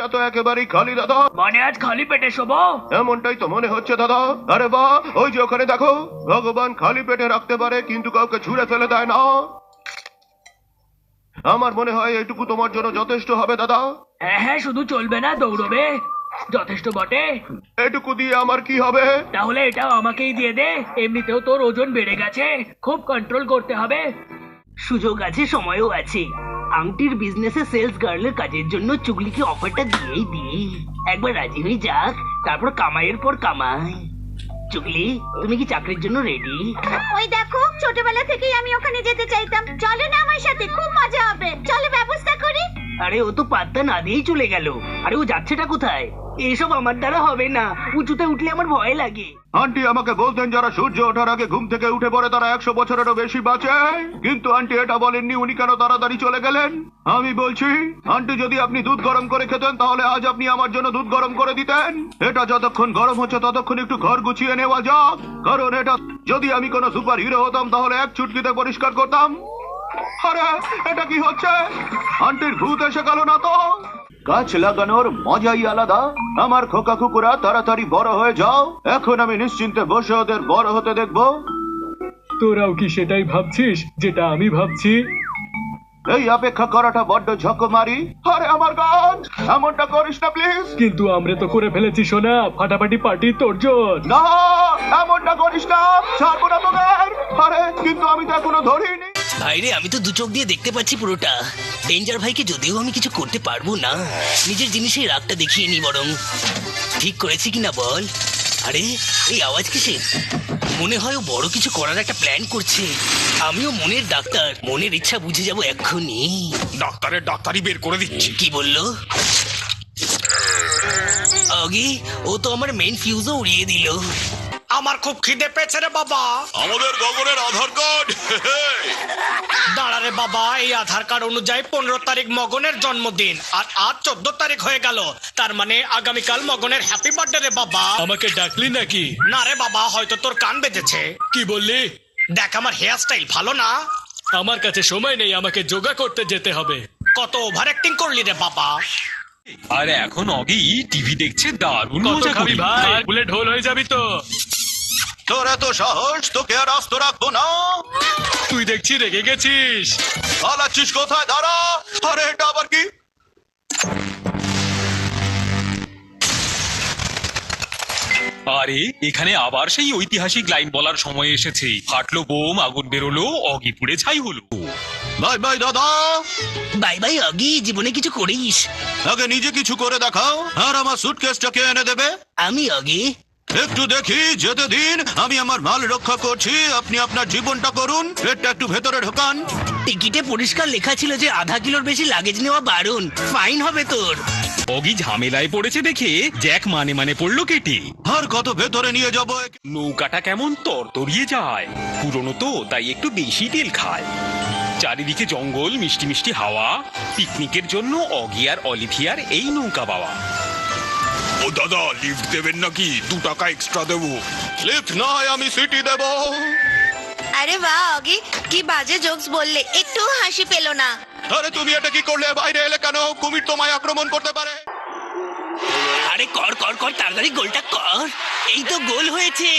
পেটটা তো একেবারেই খালি দাদা। মানে আজ খালি পেটে শোবো? এমনটাই তো মনে হচ্ছে দাদা। আরে বাহ, ওই যে ওখানে দেখো, ভগবান খালি পেটে রাখতে পারে কিন্তু কাউকে ছুঁড়ে ফেলে দেয় না। আমার মনে হয় এটুকু তোমার জন্য যথেষ্ট হবে দাদা। হ্যাঁ হ্যাঁ, শুধু চলবে না, দৌড়বে। যথেষ্ট বটে। এটুকু দিয়ে আমার কি হবে? তাহলে এটাও আমাকেই দিয়ে দে। এমনিতেও তোর ওজন বেড়ে গেছে, খুব কন্ট্রোল করতে হবে। সুযোগ আছে, সময়ও আছে। আংটির বিজনেসে সেলস গার্লের কাজের জন্য চুগলিকে অফারটা দিয়েই দিই। একবার রাজি হয়ে যাক, তারপর কামাইয়ের পর কামাই। চুগলি, তুমি কি চাকরির জন্য রেডি? ওই দেখো, ছোটবেলা থেকেই আমি ওখানে যেতে চাইতাম। চলো না আমার সাথে, খুব মজা হবে। চলো ব্যবস্থা করি। আরে ও তো পাত্তা না দিয়েই চলে গেল। আরে ও যাচ্ছেটা কোথায়? এসব আমার দ্বারা হবে না, উঁচুতে উঠলে আমার ভয় লাগে। আন্টি আমাকে বলতেন যারা সূর্য ওঠার আগে ঘুম থেকে উঠে পড়ে তারা 100 বছরেরও বেশি বাঁচে। কিন্তু আন্টি এটা বলেননি উনি কেন তাড়াতাড়ি চলে গেলেন। আমি বলছি, আন্টি যদি আপনি দুধ গরম করে খেতেন তাহলে আজ আপনি আমার জন্য দুধ গরম করে দিতেন। এটা যতক্ষণ গরম হচ্ছে ততক্ষণ একটু ঘর গুছিয়ে নেওয়া যাক, কারণ এটা যদি আমি কোনো সুপার হিরো হতাম তাহলে এক চুটকিতে পরিষ্কার করতাম। আরে এটা কি হচ্ছে? আন্টির ভূত এসে গেল না তো? গাছ লাগানোর মজাই আলাদা। আমার খোকা কুকুরা তাড়াতাড়ি বড় হয়ে যাও, এখন আমি নিশ্চিন্তে বসে ওদের বড় হতে দেখবো। তোরাও কি সেটাই ভাবছিস যেটা আমি ভাবছি? এই অপেক্ষা করাটা বড্ড ঝকমারি। আরে আমার গাছ, এমনটা করিস না প্লিজ। কিন্তু আমরা তো করে ফেলেছি সোনা, ফাটাফাটি পার্টি তোরজন। না, এমনটা করিস না, ছাড়বো না তোদের। আরে কিন্তু আমি তো এখনো ধরিনি। ভাইরে, আমি তো দু চোখ দিয়ে দেখতে পাচ্ছি পুরোটা। ডেঞ্জার ভাইকে যদিও আমি কিছু করতে পারবো না, নিজের জিনিসের রাগটা দেখিয়ে নি বরং। ঠিক করেছি কিনা বল? আরে এই আওয়াজ কিসের? মনে হয় ও বড় কিছু করার একটা প্ল্যান করছে। আমিও মনের ডাক্তার, মনের ইচ্ছা বুঝে যাবো এক্ষুনি। ডাক্তারের ডাক্তারি বের করে দিচ্ছি। কি বললো? আগে ও তো আমার মেইন ফিউজও উড়িয়ে দিল। আমার খুব খিদে পেয়েছে রে বাবা। আমাদের গগনের আধার কার্ড। দাঁড়া রে বাবা, এই আধার কার্ড অনুযায়ী 15 তারিখ মগনের জন্মদিন, আর আজ 14 তারিখ হয়ে গেল। তার মানে আগামীকাল মগনের হ্যাপি বার্থডে রে বাবা। আমাকে ডাকলি নাকি? না রে বাবা, হয়তো তোর কান বেজেছে। কি বললি? দেখ আমার হেয়ার স্টাইল ভালো না। আমার কাছে সময় নেই, আমাকে যোগা করতে যেতে হবে। কত ওভার অ্যাক্টিং করলি রে বাবা। আর এখন অগি টিভি দেখছে, দারুণ কত মজা খাবি করি। ভাই? ভুলে ঢোল হয়ে যাবি তো। তোর এত সাহস, তোকে আর আস্ত রাখবো না। তুই দেখছি রেগে গেছিস। পালাচ্ছিস কোথায়? দাঁড়া। আরে এটা আবার কি? আরে এখানে আবার সেই ঐতিহাসিক লাইন বলার সময় এসেছে। ফাটলো বোম, আগুন বেরোলো, অগি পুড়ে ছাই হলো। বাই বাই দাদা। বাই বাই অগি, জীবনে কিছু করিস। আগে নিজে কিছু করে দেখাও, আর আমার সুটকেসটাকে এনে দেবে। আমি অগি। একটু দেখি, যেতে দিন। আমি আমার মাল রক্ষা করছি, আপনি আপনার জীবনটা করুন। পেটটা একটু ভেতরে ঢোকান। টিকিটে পরিষ্কার লেখা ছিল যে আধা কিলোর বেশি লাগেজ নেওয়া বারণ, ফাইন হবে তোর। অগি ঝামেলায় পড়েছে দেখে জ্যাক মানে পড়লো কেটে। আর কত ভেতরে নিয়ে যাবো? নৌকাটা কেমন তরতরিয়ে যায়, পুরনো তো তাই একটু বেশি তেল খায়। চারিদিকে জঙ্গল, মিষ্টি মিষ্টি হাওয়া। পিকনিকের জন্য অগি আর অলিভিয়ার এই নৌকা বাবা। ও দাদা, লিফট দেবেন নাকি? 2 টাকা এক্সট্রা দেবো। লিফট নয়, আমি সিটি দেব। আরে বাহ অগি, কি বাজে জোকস বললে, একটু হাসি পেলো না। আরে তুমি এটা কি করলে? বাইরে এলে কেন? কুমির তোমায় আক্রমণ করতে পারে। আরে কর কর কর, তাড়াতাড়ি গোলটা কর। এই তো গোল হয়েছে,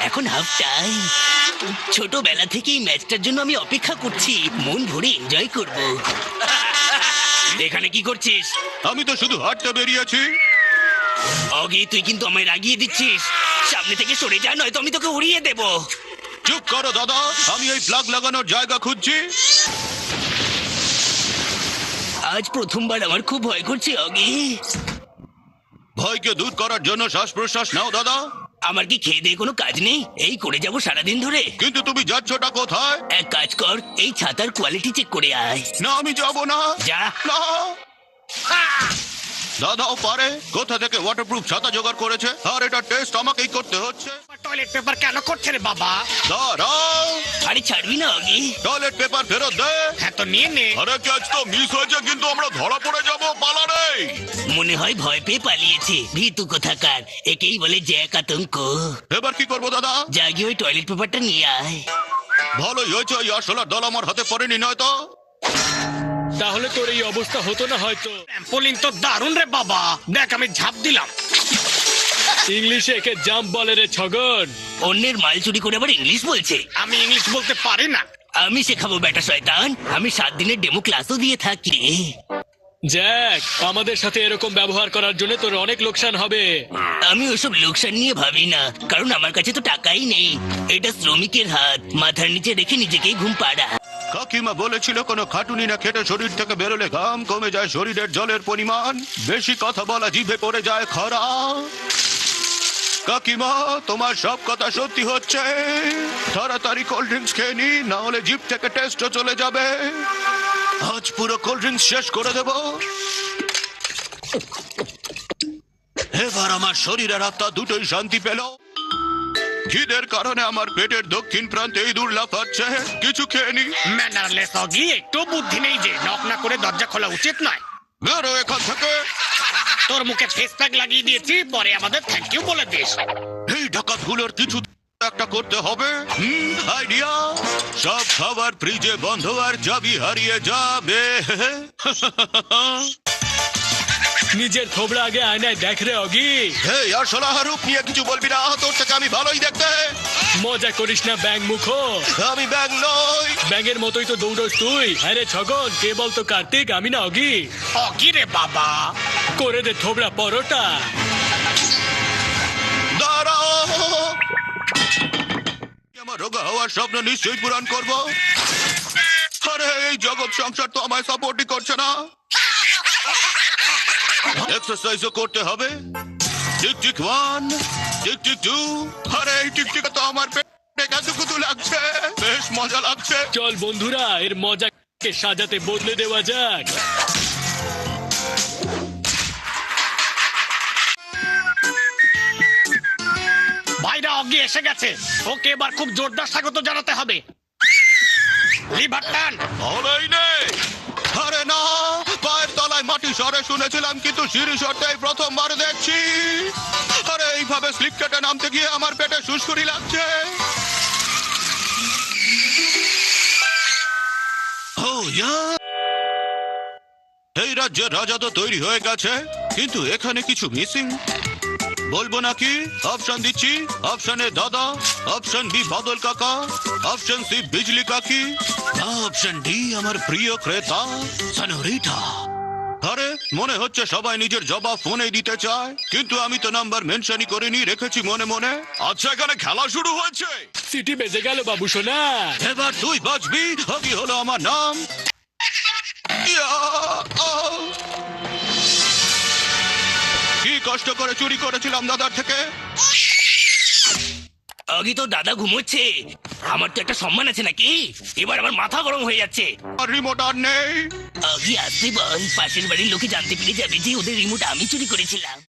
এখন হাফ টাইম। ছোটবেলা থেকে এই ম্যাচটার জন্য আমি অপেক্ষা করছি, মন ভরে এনজয় করব। এখানে কি করছিস? আমি তো শুধু হাঁটতে বেরিয়েছি। অগি, তুই কিন্তু আমায় রাগিয়ে দিচ্ছিস। সামনে থেকে সরে যা, নয়তো আমি তোকে উড়িয়ে দেব। চুপ করো দাদা, আমি এই প্লাগ লাগানোর জায়গা খুঁজছি। আজ প্রথমবার আমার খুব ভয় করছে অগি। ভয়কে দূর করার জন্য শ্বাস প্রশ্বাস নাও দাদা। আমার কি খেয়ে দিয়ে কোনো কাজ নেই? এই করে যাব সারাদিন ধরে। কিন্তু তুমি যাচ্ছটা কোথায়? এক কাজ কর, এই ছাতার কোয়ালিটি চেক করে আয়। না, আমি যাব না। যা। না। দাদাও পারে। কোথা থেকে ওয়াটারপ্রুফ ছাতা জোগাড় করেছে? আর এটা টেস্ট আমাকেই করতে হচ্ছে। টয়লেট পেপার কেন করছে রে বাবা? দাঁড়াও। আরে ছাড়বি না অগি? টয়লেট পেপার ফেরত দে। হ্যাঁ তো নিয়ে নে। আরে ক্যাচ তো মিস হয়েছে, কিন্তু আমরা ধরা পড়ে যাব। পালা রে। মনে হয় ভয় পেয়ে পালিয়েছে, ভীতু কোথাকার। একেই বলে জ্যাক আতঙ্ক। এবার কি করবো দাদা? যা গিয়ে ওই টয়লেট পেপারটা নিয়ে আয়। ভালোই হয়েছে, ওই আসলার দল আমার হাতে পড়েনি, নয়তো। তাহলে তোর এই অবস্থা হতো না হয়তো। ট্রাম্পোলিন তো দারুণ রে বাবা, দেখ আমি ঝাঁপ দিলাম। ইংলিশে একে জাম্প বলে রে ছগন। অন্যের মাল চুরি করে আবার ইংলিশ বলছে। আমি ইংলিশ বলতে পারি না। আমি শেখাবো বেটা শয়তান, আমি 7 দিনের ডেমো ক্লাসও দিয়ে থাকি। জ্যাক, আমাদের সাথে এরকম ব্যবহার করার জন্য তোর অনেক লোকসান হবে। আমি ওসব লোকসান নিয়ে ভাবি না, কারণ আমার কাছে তো টাকাই নেই। এটা শ্রমিকের হাত, মাথার নিচে রেখে নিজেকেই ঘুম পাড়া। কাকিমা বলেছিল কোনো খাটুনি না খেটে শরীর থেকে বেরোলে ঘাম কমে যায় শরীরের জলের পরিমাণ, বেশি কথা বলা জিভে পড়ে যায় খরা। কাকিমা, তোমার সব কথা সত্যি হচ্ছে। তাড়াতাড়ি কোল্ড ড্রিঙ্কস খেয়ে নি, না হলে জিভ থেকে টেস্টও চলে যাবে। আজ পুরো কোল্ড ড্রিঙ্কস শেষ করে দেব। এবার আমার শরীর আর আত্মা দুটোই শান্তি পেল। খিদের কারণে আমার পেটের দক্ষিণ প্রান্তে ইঁদুর লাফাচ্ছে। কিছু খেয়ে নি। ম্যানারলেস অগি, একটু বুদ্ধি নেই যে নক না করে দরজা খোলা উচিত নয়। বেরো এখান থেকে। তোর মুখে ফেস প্যাক লাগিয়ে দিয়েছি, পরে আমাদের থ্যাংক ইউ বলে দিস। এই ডাকাতগুলোর কিছু একটা করতে হবে। আইডিয়া, সব খাবার ফ্রিজে বন্ধ আর চাবি হারিয়ে যাবে। নিজের থোবড়া আগে আয়নায় দেখ রে অগি। হেই, আসলে রূপ নিয়ে কিছু বলবি না, তোর থেকে আমি ভালোই দেখতে। মজা করিস না ব্যাং মুখো। আমি ব্যাং নই। ব্যাঙের মতোই তো দৌড়স তুই। আরে ছগন, কে বলতো কার্তিক, আমি না অগি। অগি রে বাবা। করে দে থোবড়া পরোটা। দাঁড়াও, আমার রোগা হওয়ার স্বপ্ন নিশ্চয়ই পূরণ করব। আরে এই জগৎ সংসার তো আমায় সাপোর্টই করছে না। এক্সারসাইজও করতে হবে। Tick 1, tick 2। আরে এই টিকটিকা তো আমার পেটে কাঁদুকুদু লাগছে, বেশ মজা লাগছে। চল বন্ধুরা, এর মজাকে সাজাতে বদলে দেওয়া যাক। ভাইরা, অগি এসে গেছে। ওকে এবার খুব জোরদার স্বাগত জানাতে হবে। লিভার টান। হলোই নেই। আরে না, পায়ের তলায় মাটি সরে শুনেছিলাম, কিন্তু সিঁড়ি সরতেই প্রথমবার দেখছি। আরে এইভাবে স্লিপ কেটে নামতে গিয়ে আমার পেটে সুস্কুরি লাগছে। ও ইয়া, এই রাজ্যের রাজা তো তৈরি হয়ে গেছে, কিন্তু এখানে কিছু মিসিং। বলবো নাকি? অপশন দিচ্ছি। অপশন এ দাদা, অপশন বি বাদল কাকা, অপশন সি বিজলি কাকি, অপশন ডি আমার প্রিয় ক্রেতা সনোরিটা। আরে মনে হচ্ছে সবাই নিজের জবাব ফোনে দিতে চায়, কিন্তু আমি তো নাম্বার মেনশনই করিনি, রেখেছি মনে মনে। আচ্ছা, এখানে খেলা শুরু হয়েছে। সিটি বেজে গেল বাবু সোনা। এবার তুই বাঁচবি, হবি হলো আমার নাম। ইয়া, আহ। কি কষ্ট করে চুরি করেছিলাম দাদার থেকে। অগি তো দাদা ঘুমোচ্ছে, আমার তো একটা সম্মান আছে নাকি? এবার আমার মাথা গরম হয়ে যাচ্ছে। আর রিমোট আর নেই। অগি আসতে বল, পাশের বাড়ির লোকে জানতে পেরে যাবে যে ওদের রিমোট আমি চুরি করেছিলাম।